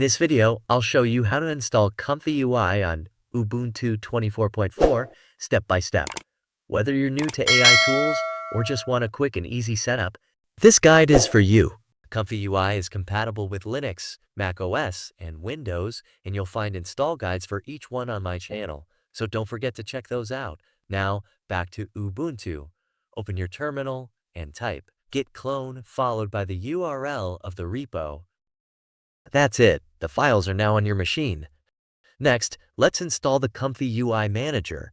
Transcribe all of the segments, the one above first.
In this video, I'll show you how to install ComfyUI on Ubuntu 24.4 step by step. Whether you're new to AItools or just want a quick and easy setup, this guide is for you. ComfyUI is compatible with Linux, Mac OS, and Windows, and you'll find install guides for each one on my channel, so don't forget to check those out. Now, back to Ubuntu. Open your terminal and type git clone followed by the URL of the repo. That's it. The files are now on your machine. Next, let's install the ComfyUI Manager,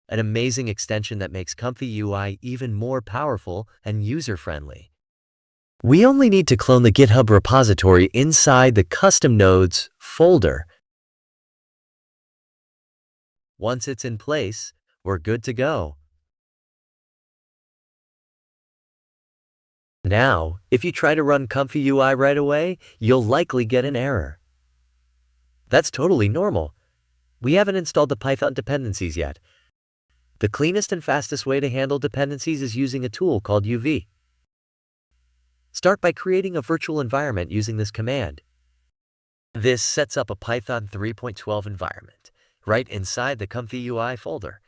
an amazing extension that makes ComfyUI even more powerful and user-friendly. We only need to clone the GitHub repository inside the Custom Nodes folder. Once it's in place, we're good to go. Now, if you try to run ComfyUI right away, you'll likely get an error. That's totally normal. We haven't installed the Python dependencies yet. The cleanest and fastest way to handle dependencies is using a tool called UV. Start by creating a virtual environment using this command. This sets up a Python 3.12 environment right inside the ComfyUI folder.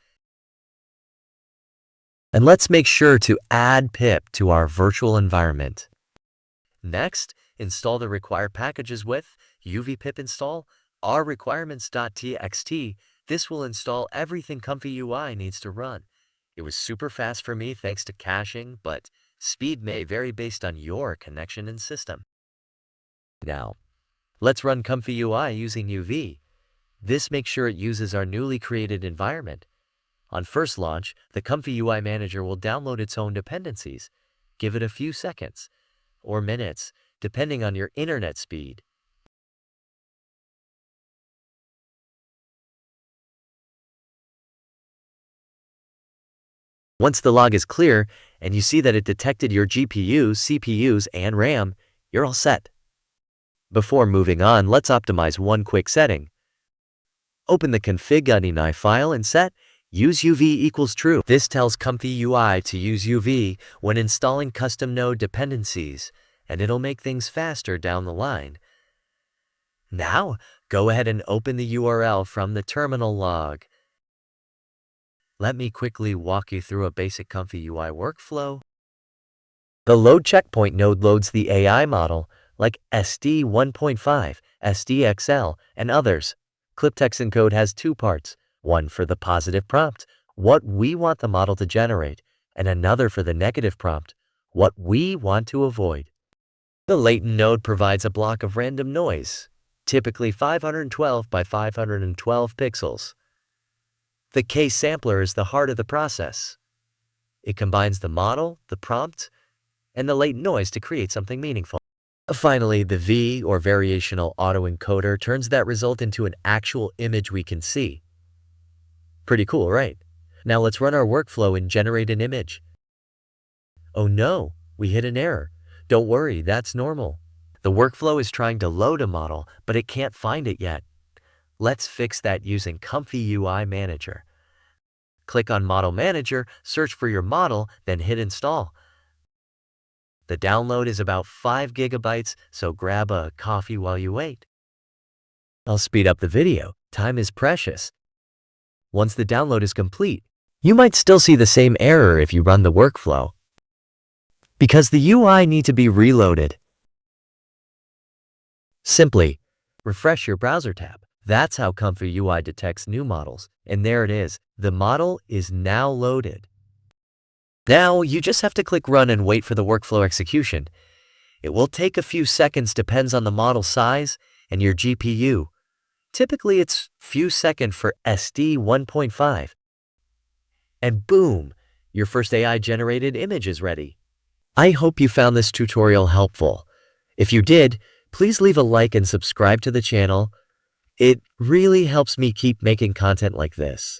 And let's make sure to add pip to our virtual environment. Next, install the required packages with UV pip install rrequirements.txt. This will install everything ComfyUI needs to run. It was super fast for me thanks to caching, but speed may vary based on your connection and system. Now, let's run ComfyUI using UV. This makes sure it uses our newly created environment. On first launch, the ComfyUI Manager will download its own dependencies. Give it a few seconds or minutes, depending on your internet speed. Once the log is clear and you see that it detected your GPU, CPUs, and RAM, you're all set. Before moving on, let's optimize one quick setting. Open the config.ini file and set use UV equals true. This tells ComfyUI to use UV when installing custom node dependencies, and it'll make things faster down the line. Now, go ahead and open the URL from the terminal log. Let me quickly walk you through a basic ComfyUI workflow. The load checkpoint node loads the AI model like SD 1.5, SDXL, and others. ClipText encode has two parts. One for the positive prompt, what we want the model to generate, and another for the negative prompt, what we want to avoid. The latent node provides a block of random noise, typically 512 by 512 pixels. The case sampler is the heart of the process. It combines the model, the prompt, and the latent noise to create something meaningful. Finally, the V, or variational autoencoder, turns that result into an actual image we can see. Pretty cool, right? Now let's run our workflow and generate an image. Oh no, we hit an error. Don't worry, that's normal. The workflow is trying to load a model, but it can't find it yet. Let's fix that using ComfyUI Manager. Click on Model Manager, search for your model, then hit Install. The download is about 5 gigabytes, so grab a coffee while you wait. I'll speed up the video. Time is precious. Once the download is complete, you might still see the same error if you run the workflow, because the UI needs to be reloaded. Simply refresh your browser tab. That's how ComfyUI detects new models, and there it is. The model is now loaded. Now you just have to click Run and wait for the workflow execution. It will take a few seconds, depends on the model size and your GPU. Typically, it's few seconds for SD 1.5. And boom, your first AI-generated image is ready. I hope you found this tutorial helpful. If you did, please leave a like and subscribe to the channel. It really helps me keep making content like this.